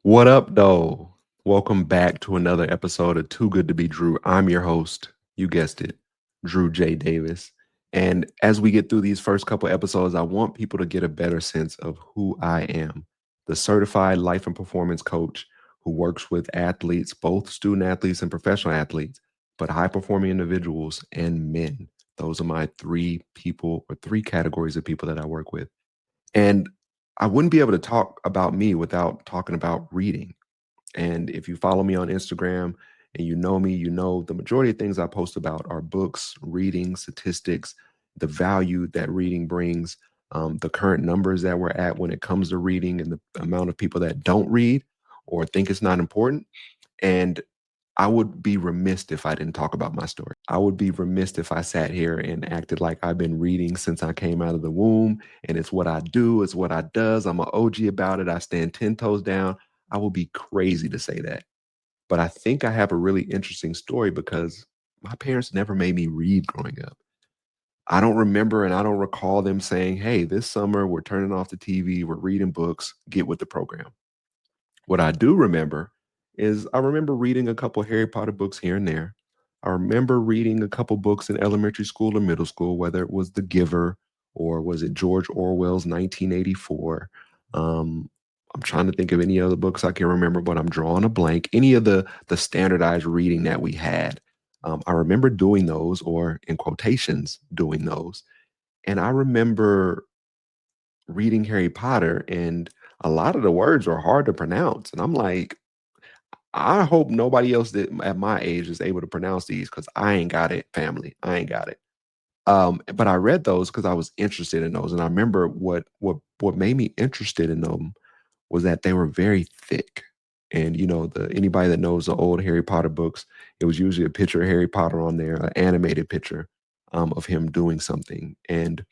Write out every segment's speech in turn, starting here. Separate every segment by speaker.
Speaker 1: What up, though? Welcome back to another episode of Too Good to Be Drew. I'm your host, you guessed it, Drew J. Davis. And as we get through these first couple episodes, I want people to get a better sense of who I am, the certified life and performance coach who works with athletes, both student athletes and professional athletes, but high performing individuals and men. Those are my three people or three categories of people that I work with. And I wouldn't be able to talk about me without talking about reading. And if you follow me on Instagram and you know me, you know the majority of things I post about are books, reading, statistics, the value that reading brings, the current numbers that we're at when it comes to reading, and the amount of people that don't read or think it's not important. And I would be remiss if I didn't talk about my story. I would be remiss if I sat here and acted like I've been reading since I came out of the womb and it's what I do, it's what I does. I'm an OG about it. I stand 10 toes down. I would be crazy to say that. But I think I have a really interesting story because my parents never made me read growing up. I don't remember and I don't recall them saying, "Hey, this summer we're turning off the TV, we're reading books, get with the program." What I do remember is I remember reading a couple Harry Potter books here and there. I remember reading a couple books in elementary school or middle school, whether it was The Giver or was it George Orwell's 1984. I'm trying to think of any other books I can remember, but I'm drawing a blank. Any of the standardized reading that we had, I remember doing those, or in quotations, doing those. And I remember reading Harry Potter, and a lot of the words are hard to pronounce. And I'm like, I hope nobody else that at my age is able to pronounce these because I ain't got it, family. I ain't got it. But I read those because I was interested in those. And I remember what made me interested in them was that they were very thick. And the anybody that knows the old Harry Potter books, it was usually a picture of Harry Potter on there, an animated picture of him doing something. And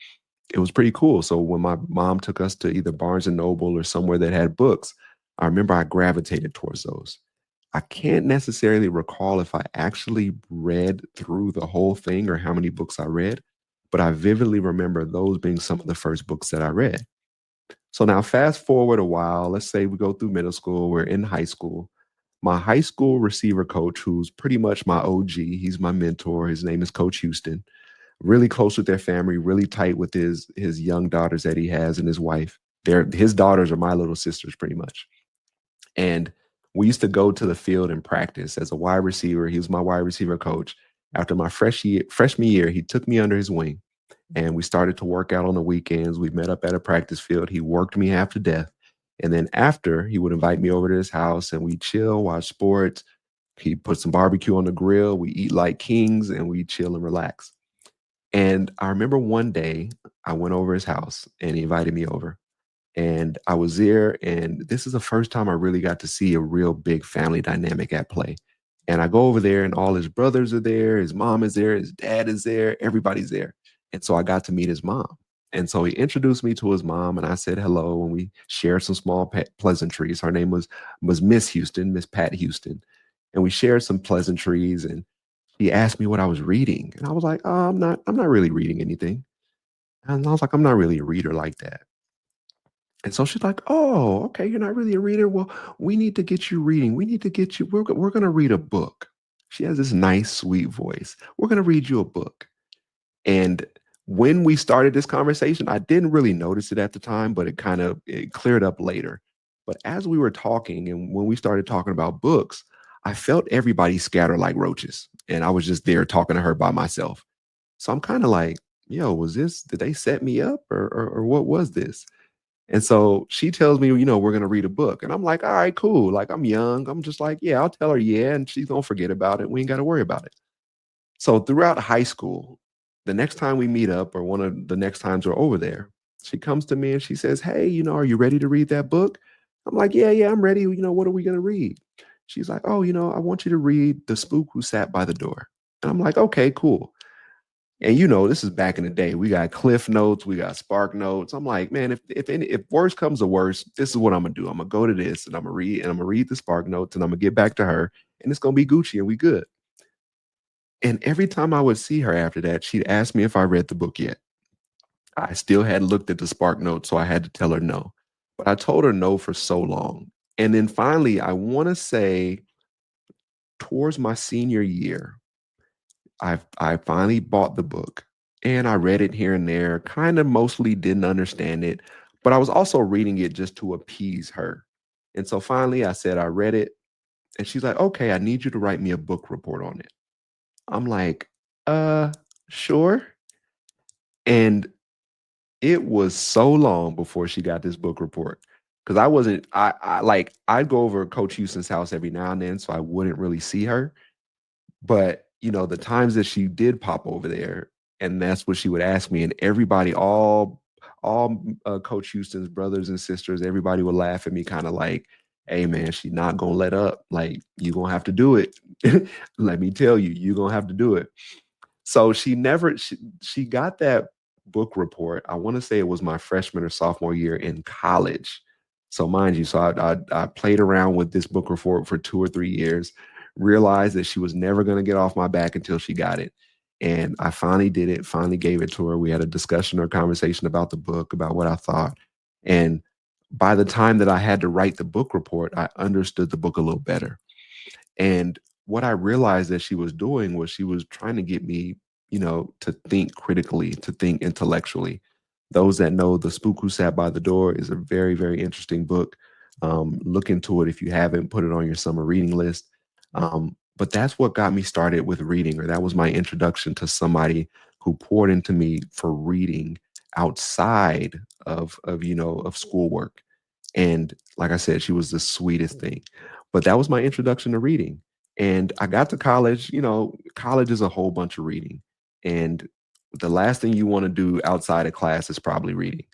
Speaker 1: it was pretty cool. So when my mom took us to either Barnes and Noble or somewhere that had books, I remember I gravitated towards those. I can't necessarily recall if I actually read through the whole thing or how many books I read, but I vividly remember those being some of the first books that I read. So now fast forward a while, let's say we go through middle school, we're in high school. My high school receiver coach, who's pretty much my OG, he's my mentor. His name is Coach Houston, really close with their family, really tight with his young daughters that he has and his wife. His daughters are my little sisters pretty much. And we used to go to the field and practice as a wide receiver. He was my wide receiver coach. After my freshman year, he took me under his wing and we started to work out on the weekends. We met up at a practice field. He worked me half to death. And then after, he would invite me over to his house and we chill, watch sports. He put some barbecue on the grill. We eat like kings and we chill and relax. And I remember one day I went over his house and he invited me over. And I was there, and this is the first time I really got to see a real big family dynamic at play. And I go over there, and all his brothers are there, his mom is there, his dad is there, everybody's there. And so I got to meet his mom. And so he introduced me to his mom, and I said hello, and we shared some small pleasantries. Her name was Miss Houston, Miss Pat Houston, and we shared some pleasantries. And he asked me what I was reading, and I was like, "Oh, I'm not really reading anything." And I was like, "I'm not really a reader like that." And so she's like, "Oh, okay, you're not really a reader. Well, we need to get you reading. We need to get you. We're going to read a book." She has this nice, sweet voice. "We're going to read you a book." And when we started this conversation, I didn't really notice it at the time, but it cleared up later. But as we were talking, and when we started talking about books, I felt everybody scatter like roaches, and I was just there talking to her by myself. So I'm kind of like, "Yo, did they set me up, or what was this?" And so she tells me, "We're gonna read a book." And I'm like, "All right, cool." Like, I'm young. I'm just like, "Yeah, I'll tell her, yeah, and she's gonna forget about it. We ain't gotta worry about it." So throughout high school, the next time we meet up, or one of the next times we're over there, she comes to me and she says, "Hey, are you ready to read that book?" I'm like, "Yeah, yeah, I'm ready. What are we gonna read?" She's like, "Oh, I want you to read The Spook Who Sat by the Door." And I'm like, "Okay, cool." And this is back in the day. We got Cliff Notes, we got Spark Notes. I'm like, man, if worse comes to worse, this is what I'm gonna do. I'm gonna go to this and I'm gonna read the Spark Notes and I'm gonna get back to her and it's gonna be Gucci and we good. And every time I would see her after that, she'd ask me if I read the book yet. I still hadn't looked at the Spark Notes, so I had to tell her no. But I told her no for so long. And then finally, I want to say towards my senior year, I finally bought the book and I read it here and there, kind of mostly didn't understand it, but I was also reading it just to appease her. And so finally I said I read it and she's like, "Okay, I need you to write me a book report on it." I'm like, "Uh, sure." And it was so long before she got this book report because I wasn't I like I'd go over Coach Houston's house every now and then, so I wouldn't really see her. But, the times that she did pop over there, and that's what she would ask me, and everybody, all Coach Houston's brothers and sisters, everybody would laugh at me kinda like, "Hey, man, she not gonna let up. Like, you gonna have to do it. Let me tell you, you gonna have to do it." So she got that book report, I wanna say it was my freshman or sophomore year in college. So mind you, so I played around with this book report for 2 or 3 years, realized that she was never gonna get off my back until she got it, and I finally did it, finally gave it to her. We had a discussion or conversation about the book, about what I thought, and by the time that I had to write the book report, I understood the book a little better. And what I realized that she was doing was she was trying to get me, to think critically, to think intellectually. Those that know The Spook Who Sat by the Door is a very, very interesting book. Look into it if you haven't, put it on your summer reading list. But that's what got me started with reading, or that was my introduction to somebody who poured into me for reading outside of schoolwork. And like I said, she was the sweetest thing. But that was my introduction to reading. And I got to college, college is a whole bunch of reading. And the last thing you want to do outside of class is probably reading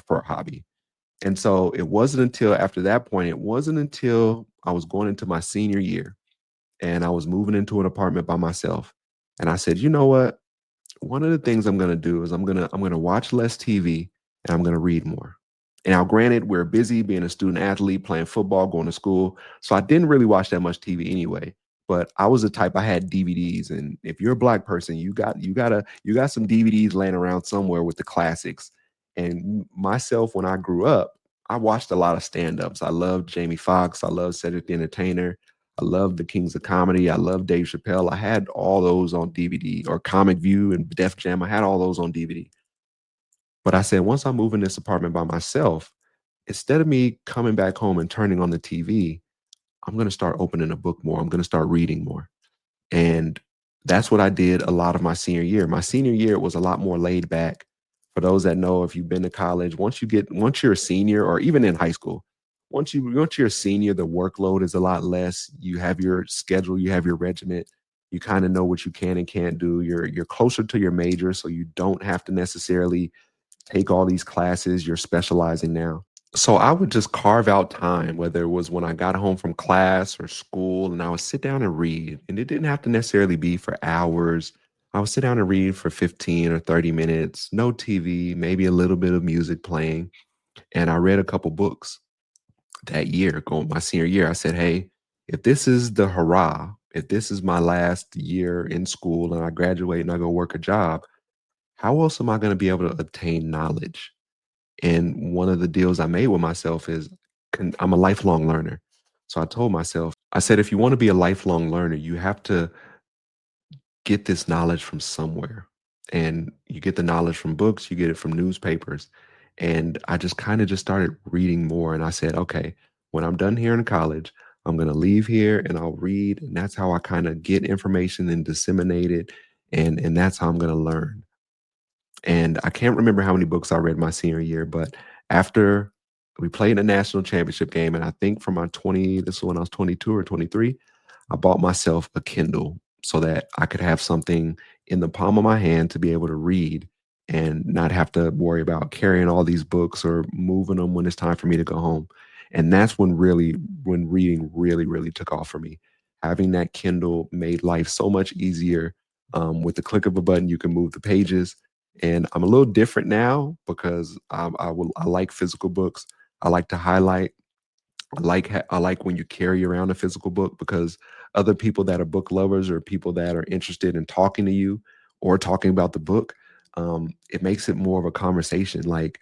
Speaker 1: for a hobby. And so it wasn't until after that point, it wasn't until I was going into my senior year and I was moving into an apartment by myself. And I said, you know what? One of the things I'm gonna do is I'm gonna watch less TV and I'm gonna read more. And now, granted, we're busy being a student athlete, playing football, going to school, so I didn't really watch that much TV anyway. But I was the type I had DVDs, and if you're a black person, you got some DVDs laying around somewhere with the classics. And myself, when I grew up, I watched a lot of stand-ups. I loved Jamie Foxx. I loved Cedric the Entertainer. I love the Kings of Comedy. I love Dave Chappelle. I had all those on DVD, or Comic View and Def Jam. I had all those on DVD. But I said, once I move in this apartment by myself, instead of me coming back home and turning on the TV, I'm going to start opening a book more. I'm going to start reading more. And that's what I did a lot of my senior year. My senior year was a lot more laid back. For those that know, if you've been to college, once you're a senior, or even in high school, once you're a senior, the workload is a lot less. You have your schedule, you have your regiment. You kind of know what you can and can't do. You're closer to your major, so you don't have to necessarily take all these classes. You're specializing now. So I would just carve out time, whether it was when I got home from class or school, and I would sit down and read. And it didn't have to necessarily be for hours. I would sit down and read for 15 or 30 minutes, no TV, maybe a little bit of music playing. And I read a couple books that year, going my senior year. I said, hey, if this is the hurrah, if this is my last year in school and I graduate and I go work a job, how else am I going to be able to obtain knowledge? And one of the deals I made with myself is I'm a lifelong learner. So I told myself, I said, if you want to be a lifelong learner, you have to get this knowledge from somewhere. And you get the knowledge from books, you get it from newspapers. And I just kind of just started reading more. And I said, okay, when I'm done here in college, I'm going to leave here and I'll read. And that's how I kind of get information and disseminate it. And that's how I'm going to learn. And I can't remember how many books I read my senior year, but after we played a national championship game, and I think for my 20, this is when I was 22 or 23, I bought myself a Kindle so that I could have something in the palm of my hand to be able to read and not have to worry about carrying all these books or moving them when it's time for me to go home. And that's when reading really, really took off for me. Having that Kindle made life so much easier. With the click of a button, you can move the pages, and I'm a little different now because I like physical books. I like to highlight. I like when you carry around a physical book because other people that are book lovers or people that are interested in talking to you or talking about the book, it makes it more of a conversation. Like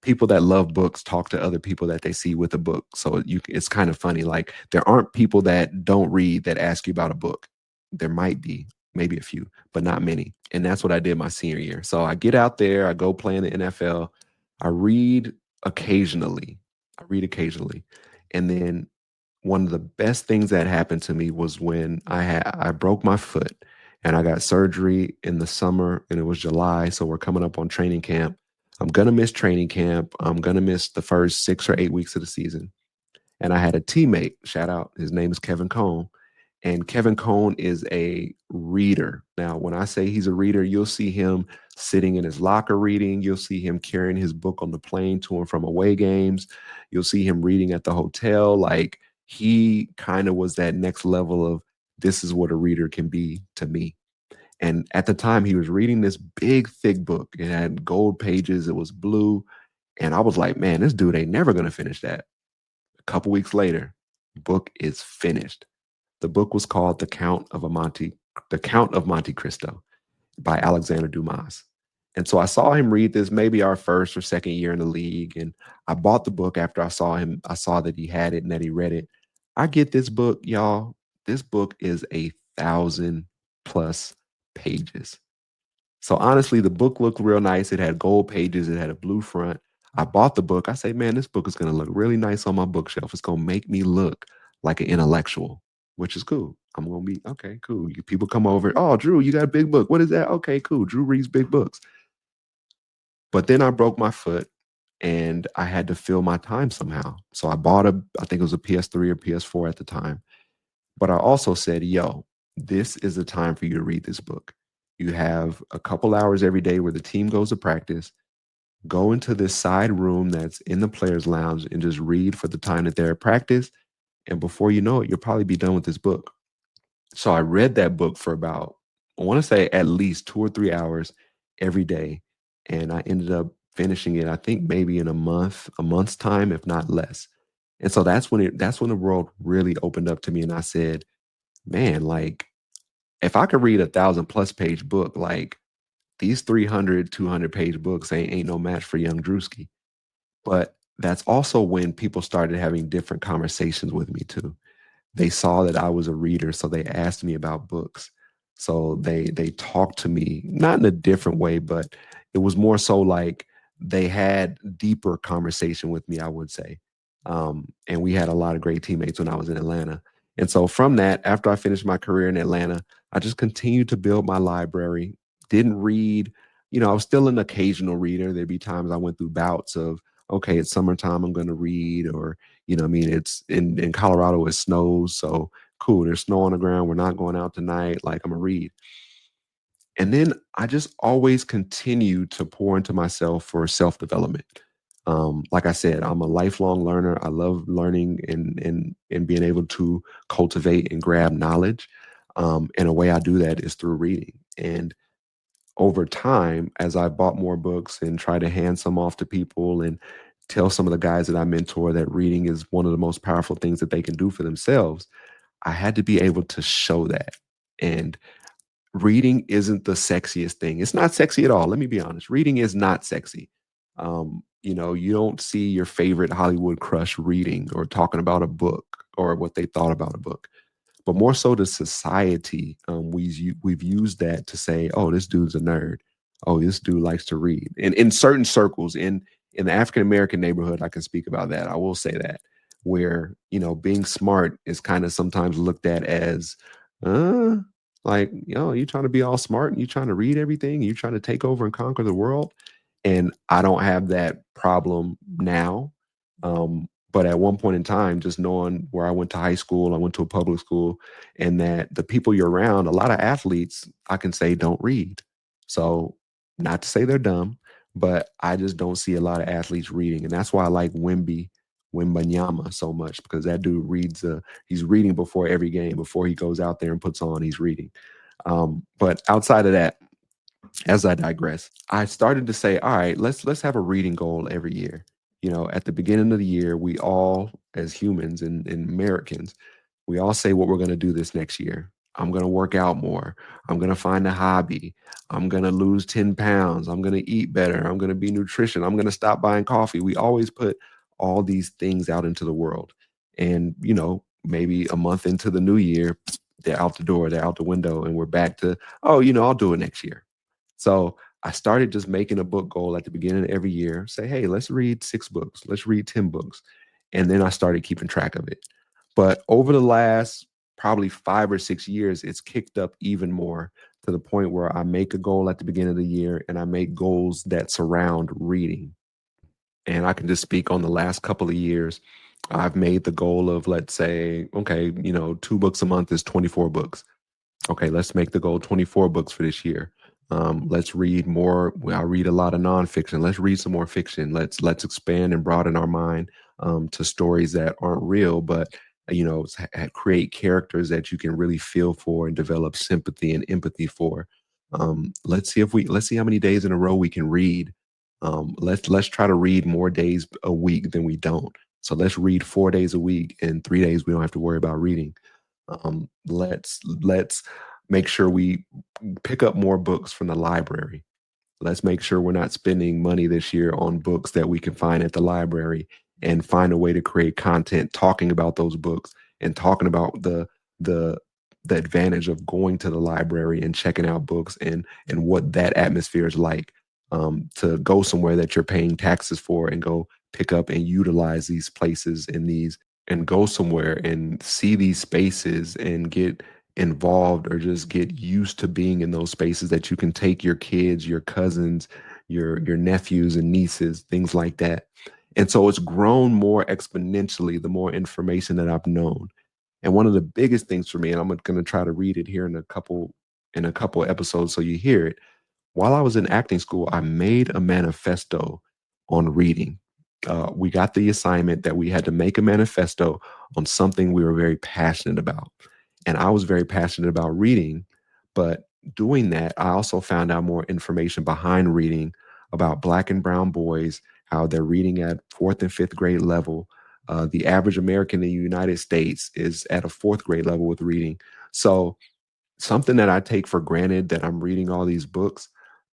Speaker 1: people that love books talk to other people that they see with a book. So it's kind of funny. Like there aren't people that don't read that ask you about a book. There might be, maybe a few, but not many. And that's what I did my senior year. So I get out there, I go play in the NFL. I read occasionally. I read occasionally. And then one of the best things that happened to me was when I broke my foot and I got surgery in the summer and it was July. So we're coming up on training camp. I'm gonna miss training camp. I'm gonna miss the first 6 or 8 weeks of the season. And I had a teammate, shout out, his name is Kevin Cone. And Kevin Cone is a reader. Now, when I say he's a reader, you'll see him sitting in his locker reading. You'll see him carrying his book on the plane to and from away games. You'll see him reading at the hotel. Like he kind of was that next level of this is what a reader can be to me. And at the time, he was reading this big, thick book. It had gold pages, it was blue. And I was like, man, this dude ain't never going to finish that. A couple weeks later, book is finished. The book was called The Count of Monte Cristo by Alexander Dumas. And so I saw him read this maybe our first or second year in the league. And I bought the book after I saw that he had it and that he read it. I get this book, y'all. This book is 1,000 plus pages. So honestly, the book looked real nice. It had gold pages, it had a blue front. I bought the book. I say, man, this book is going to look really nice on my bookshelf. It's going to make me look like an intellectual, which is cool. I'm going to be, okay, cool. People come over. Oh, Drew, you got a big book. What is that? Okay, cool. Drew reads big books. But then I broke my foot and I had to fill my time somehow. So I think it was a PS3 or PS4 at the time. But I also said, yo, this is the time for you to read this book. You have a couple hours every day where the team goes to practice. Go into this side room that's in the players' lounge and just read for the time that they're at practice. And before you know it, you'll probably be done with this book. So I read that book for about, I want to say at least 2 or 3 hours every day. And I ended up finishing it, I think maybe in a month's time, if not less. And so that's when the world really opened up to me. And I said, man, like if I could read 1,000 plus page book, like these 300, 200 page books ain't no match for young Drewski. But that's also when people started having different conversations with me too. They saw that I was a reader, so they asked me about books. So they talked to me, not in a different way, but it was more so like they had deeper conversation with me, I would say. And we had a lot of great teammates when I was in Atlanta. And so from that, after I finished my career in Atlanta, I just continued to build my library. Didn't read, I was still an occasional reader. There'd be times I went through bouts of, okay, it's summertime, I'm going to read, or what I mean, it's in Colorado, it snows. So cool, there's snow on the ground. We're not going out tonight. Like I'm gonna read. And then I just always continue to pour into myself for self-development. Like I said, I'm a lifelong learner. I love learning and being able to cultivate and grab knowledge. And a way I do that is through reading. And over time, as I bought more books and tried to hand some off to people and tell some of the guys that I mentor that reading is one of the most powerful things that they can do for themselves, I had to be able to show that. And reading isn't the sexiest thing. It's not sexy at all. Let me be honest. Reading is not sexy. You don't see your favorite Hollywood crush reading or talking about a book or what they thought about a book, but more so the society. We've used that to say, oh, this dude's a nerd. Oh, this dude likes to read. And in certain circles, in the African American neighborhood, I can speak about that. I will say that where being smart is kind of sometimes looked at as, uh, like you trying to be all smart and you trying to read everything, and you trying to take over and conquer the world. And I don't have that problem now. But at one point in time, just knowing where I went to high school, I went to a public school, and that the people you're around, a lot of athletes, I can say don't read. So, not to say they're dumb, but I just don't see a lot of athletes reading. And that's why I like Wimbanyama so much, because that dude reads, he's reading before every game, before he goes out there and puts on, he's reading. But outside of that, as I digress, I started to say, all right, let's have a reading goal every year. At the beginning of the year, we all, as humans and Americans, we all say what we're going to do this next year. I'm going to work out more. I'm going to find a hobby. I'm going to lose 10 pounds. I'm going to eat better. I'm going to be nutrition. I'm going to stop buying coffee. We always put all these things out into the world. And, maybe a month into the new year, they're out the door, they're out the window, and we're back to, oh, I'll do it next year. So I started just making a book goal at the beginning of every year. Say, hey, let's read 6 books, let's read 10 books. And then I started keeping track of it. But over the last probably 5 or 6 years, it's kicked up even more to the point where I make a goal at the beginning of the year and I make goals that surround reading. And I can just speak on the last couple of years. I've made the goal of, let's say, okay, 2 books a month is 24 books. Okay, let's make the goal 24 books for this year. Let's read more. I read a lot of nonfiction. Let's read some more fiction. Let's expand and broaden our mind to stories that aren't real, but create characters that you can really feel for and develop sympathy and empathy for. Let's see how many days in a row we can read. Let's try to read more days a week than we don't. So let's read 4 days a week, and 3 days we don't have to worry about reading. Let's make sure we pick up more books from the library. Let's make sure we're not spending money this year on books that we can find at the library, and find a way to create content talking about those books and talking about the the advantage of going to the library and checking out books, and what that atmosphere is like, to go somewhere that you're paying taxes for and go pick up and utilize these places and go somewhere and see these spaces and get involved or just get used to being in those spaces that you can take your kids, your cousins, your nephews and nieces, things like that. And so it's grown more exponentially the more information that I've known. And one of the biggest things for me, and I'm going to try to read it here in a couple episodes so you hear it. While I was in acting school, I made a manifesto on reading. We got the assignment that we had to make a manifesto on something we were very passionate about. And I was very passionate about reading, but doing that, I also found out more information behind reading about Black and brown boys, how they're reading at fourth and fifth grade level. The average American in the United States is at a fourth grade level with reading. So something that I take for granted, that I'm reading all these books.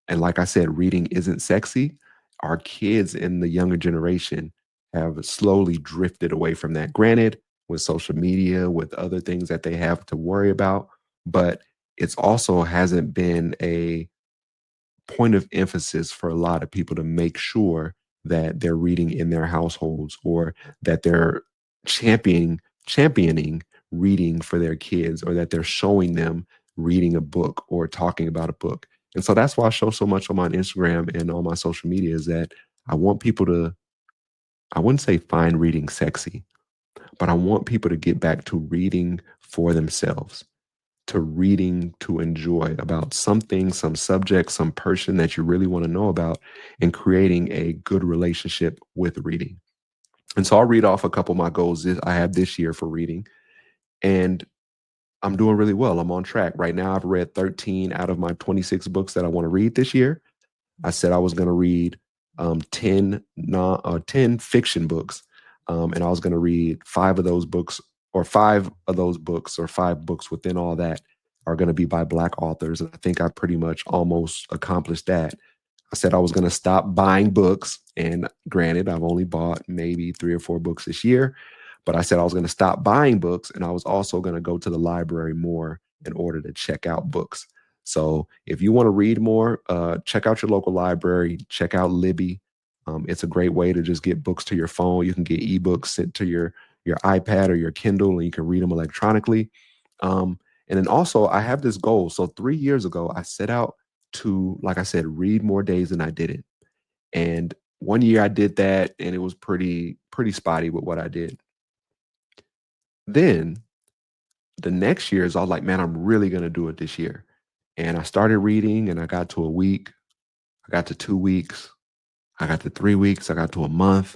Speaker 1: And like I said, reading isn't sexy. Our kids in the younger generation have slowly drifted away from that. Granted, with social media, with other things that they have to worry about, but it's also hasn't been a point of emphasis for a lot of people to make sure that they're reading in their households, or that they're championing reading for their kids, or that they're showing them reading a book or talking about a book. And so that's why I show so much on my Instagram and on my social media, is that I want people to, I wouldn't say find reading sexy, but I want people to get back to reading for themselves, to reading to enjoy about something, some subject, some person that you really want to know about, and creating a good relationship with reading. And so I'll read off a couple of my goals I have this year for reading. And I'm doing really well. I'm on track. Right now, I've read 13 out of my 26 books that I want to read this year. I said I was going to read 10 fiction books, and I was going to read 5 of those books, or 5 of those books, or 5 books within all that are going to be by Black authors. And I think I pretty much almost accomplished that. I said I was going to stop buying books, and granted, I've only bought maybe 3 or 4 books this year. But I said I was going to stop buying books, and I was also going to go to the library more in order to check out books. So if you want to read more, check out your local library, check out Libby. It's a great way to just get books to your phone. You can get ebooks sent to your iPad or your Kindle, and you can read them electronically. And then also, I have this goal. So 3 years ago, I set out to, like I said, read more days than I didn't. And one year I did that, and it was pretty spotty with what I did. Then the next year is all like, man, I'm really going to do it this year. And I started reading, and I got to a week, I got to 2 weeks, I got to 3 weeks, I got to a month.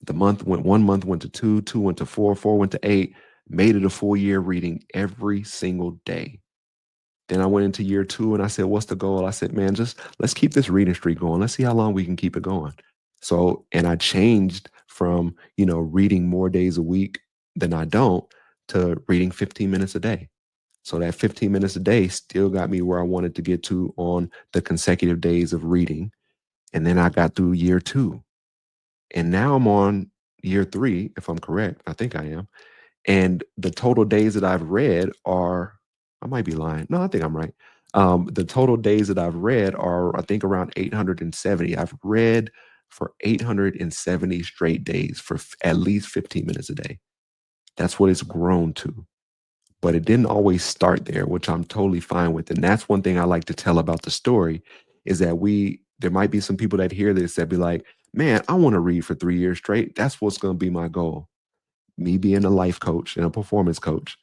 Speaker 1: The month went, 1 month went to two, two went to four, four went to eight, made it a full year reading every single day. Then I went into year two, and I said, what's the goal? I said, man, just let's keep this reading streak going. Let's see how long we can keep it going. So, and I changed from, reading more days a week than I don't, to reading 15 minutes a day. So that 15 minutes a day still got me where I wanted to get to on the consecutive days of reading. And then I got through year 2. And now I'm on year 3, if I'm correct. I think I am. And the total days that I've read are, I might be lying. No, I think I'm right. The total days that I've read are, I think, around 870. I've read for 870 straight days for at least 15 minutes a day. That's what it's grown to. But it didn't always start there, which I'm totally fine with. And that's one thing I like to tell about the story is that there might be some people that hear this that be like, man, I want to read for 3 years straight. That's what's going to be my goal. Me being a life coach and a performance coach,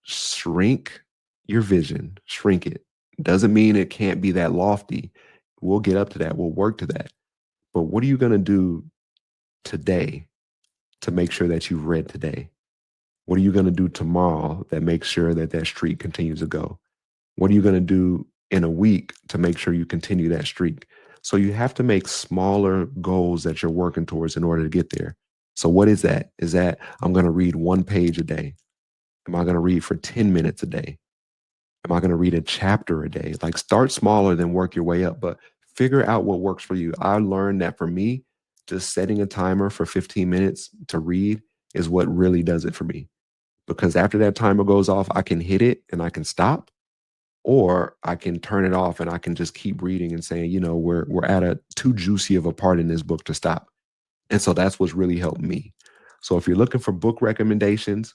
Speaker 1: shrink your vision, shrink it. Doesn't mean it can't be that lofty. We'll get up to that. We'll work to that. But what are you going to do today to make sure that you've read today? What are you going to do tomorrow that makes sure that that streak continues to go? What are you going to do in a week to make sure you continue that streak? So you have to make smaller goals that you're working towards in order to get there. So what is that? Is that I'm going to read 1 page a day? Am I going to read for 10 minutes a day? Am I going to read a chapter a day? Like start smaller, then work your way up, but figure out what works for you. I learned that for me, just setting a timer for 15 minutes to read is what really does it for me. Because after that timer goes off, I can hit it and I can stop, or I can turn it off and I can just keep reading and saying, we're at a too juicy of a part in this book to stop. And so that's what's really helped me. So if you're looking for book recommendations,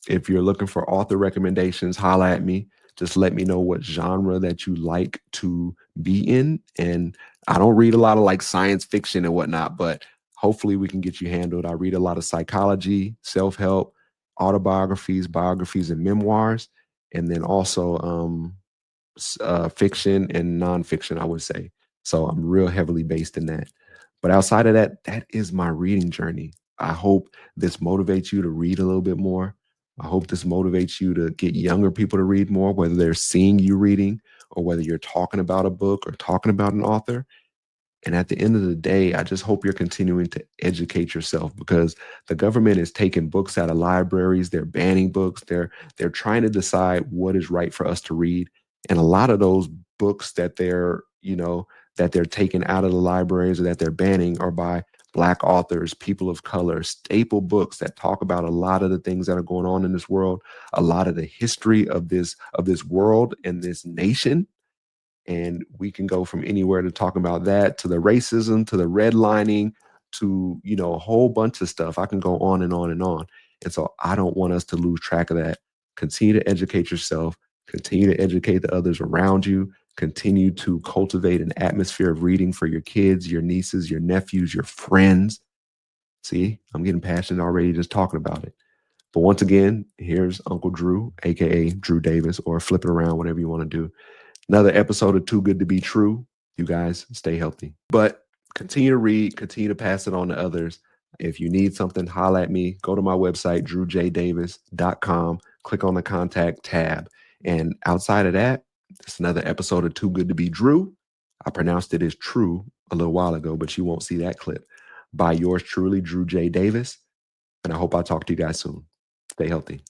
Speaker 1: if you're looking for author recommendations, holla at me. Just let me know what genre that you like to be in. And I don't read a lot of like science fiction and whatnot, but hopefully we can get you handled. I read a lot of psychology, self-help, autobiographies, biographies, and memoirs, and then also fiction and nonfiction, I would say. So I'm real heavily based in that. But outside of that, that is my reading journey. I hope this motivates you to read a little bit more. I hope this motivates you to get younger people to read more, whether they're seeing you reading or whether you're talking about a book or talking about an author. And at the end of the day, I just hope you're continuing to educate yourself because the government is taking books out of libraries. They're banning books. They're trying to decide what is right for us to read. And a lot of those books that they're taking out of the libraries or that they're banning are by Black authors, people of color, staple books that talk about a lot of the things that are going on in this world, a lot of the history of this world and this nation. And we can go from anywhere to talk about that to the racism, to the redlining, to, a whole bunch of stuff. I can go on and on and on. And so I don't want us to lose track of that. Continue to educate yourself, continue to educate the others around you, continue to cultivate an atmosphere of reading for your kids, your nieces, your nephews, your friends. See, I'm getting passionate already just talking about it. But once again, here's Uncle Drew, aka Drew Davis, or flip it around, whatever you want to do. Another episode of Too Good to Be True. You guys stay healthy. But continue to read, continue to pass it on to others. If you need something, holla at me. Go to my website, drewjdavis.com. Click on the contact tab. And outside of that, it's another episode of Too Good to Be Drew. I pronounced it as true a little while ago, but you won't see that clip. By yours truly, Drew J. Davis. And I hope I talk to you guys soon. Stay healthy.